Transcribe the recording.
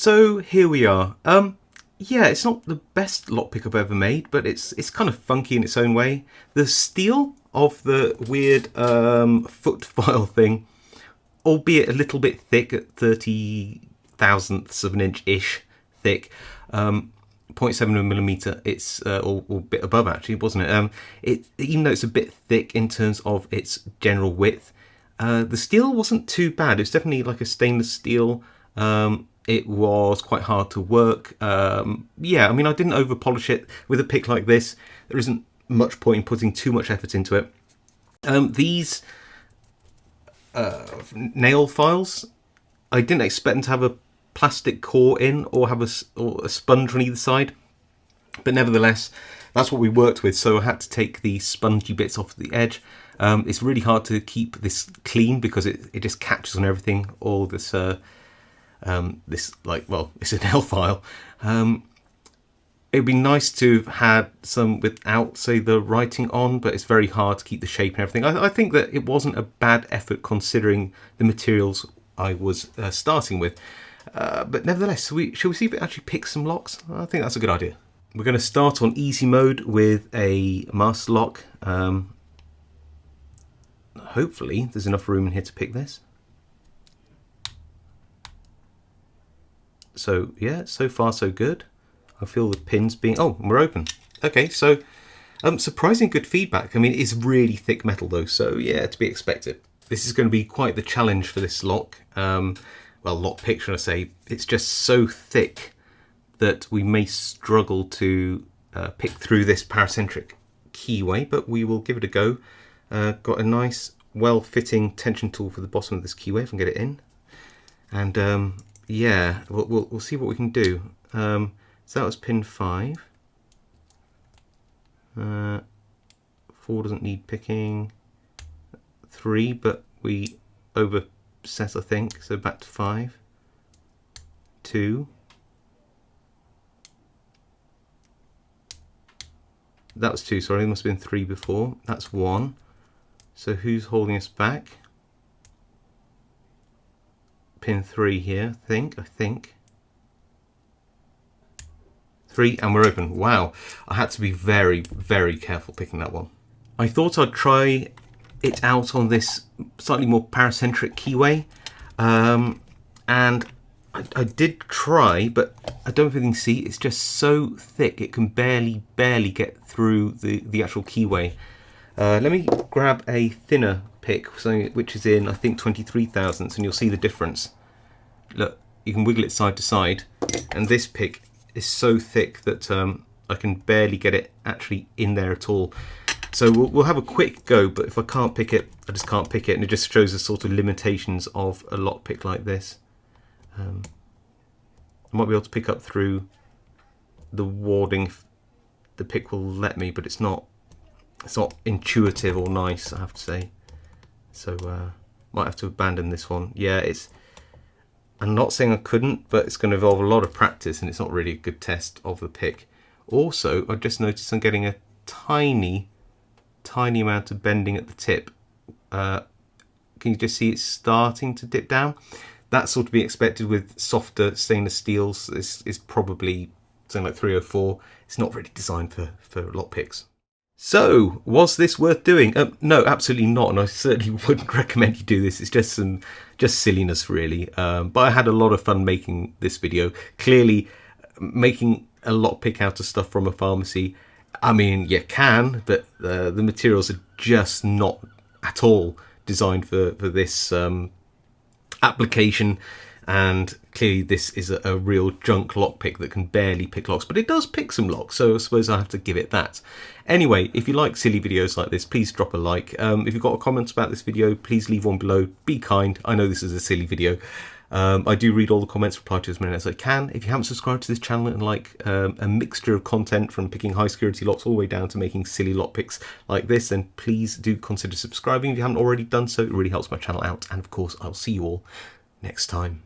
So here we are. Yeah, it's not the best lockpick I've ever made, but it's kind of funky in its own way. The steel of the weird foot file thing, albeit a little bit thick at 30 thousandths of an inch-ish thick, 0.7 millimeter. It's or a bit above actually, wasn't it? Even though it's a bit thick in terms of its general width, the steel wasn't too bad. It's definitely like a stainless steel. It was quite hard to work. Yeah, I mean, I didn't over polish it. With a pick like this, there isn't much point in putting too much effort into it. These nail files, I didn't expect them to have a plastic core in or have a sponge on either side, but nevertheless, that's what we worked with. So I had to take the spongy bits off the edge. It's really hard to keep this clean because it just catches on everything. All this it's a nail file. It'd be nice to have had some without, say, the writing on, but it's very hard to keep the shape and everything. I think that it wasn't a bad effort considering the materials I was starting with. But nevertheless, shall we see if it actually picks some locks? I think that's a good idea. We're going to start on easy mode with a master lock. Hopefully there's enough room in here to pick this. So yeah, so far so good. I feel the pins being... Oh, we're open. Okay, so surprising good feedback. I mean, it's really thick metal though, so yeah, to be expected. This is going to be quite the challenge for this lock. Well, lock pick, should I say. It's just so thick that we may struggle to pick through this paracentric keyway, but we will give it a go. Got a nice, well-fitting tension tool for the bottom of this keyway, if I can get it in. And yeah, we'll see what we can do. So that was pin 5. 4 doesn't need picking. 3, but we overset, I think. So back to 5. 2. That was 2, sorry, there must have been 3 before. That's 1. So who's holding us back? Pin 3 here, I think. 3, and we're open. Wow, I had to be very, very careful picking that one. I thought I'd try it out on this slightly more paracentric keyway. And I did try, but I don't know if you can see, it's just so thick it can barely get through the actual keyway. Let me grab a thinner pick, which is in, I think, 23 thousandths, and you'll see the difference. Look, you can wiggle it side to side, and this pick is so thick that I can barely get it actually in there at all. So we'll have a quick go, but if I can't pick it, I just can't pick it, and it just shows the sort of limitations of a lock pick like this. I might be able to pick up through the warding if the pick will let me, but it's not intuitive or nice, I have to say. So might have to abandon this one. Yeah, I'm not saying I couldn't, but it's going to involve a lot of practice, and it's not really a good test of the pick. Also, I just noticed I'm getting a tiny amount of bending at the tip. Can you just see it's starting to dip down? That's sort of be expected with softer stainless steels. This is probably something like 304. It's not really designed for lock picks. So, was this worth doing? No, absolutely not, and I certainly wouldn't recommend you do this. It's just silliness, really. But I had a lot of fun making this video. Clearly, making a lock pick out of stuff from a pharmacy, I mean, you can, but the materials are just not at all designed for this application. And clearly this is a real junk lockpick that can barely pick locks, but it does pick some locks, so I suppose I have to give it that. Anyway, if you like silly videos like this, please drop a like. If you've got comments about this video, please leave one below. Be kind. I know this is a silly video. I do read all the comments, reply to as many as I can. If you haven't subscribed to this channel and like a mixture of content from picking high security locks all the way down to making silly lock picks like this, then please do consider subscribing if you haven't already done so. It really helps my channel out. And of course, I'll see you all next time.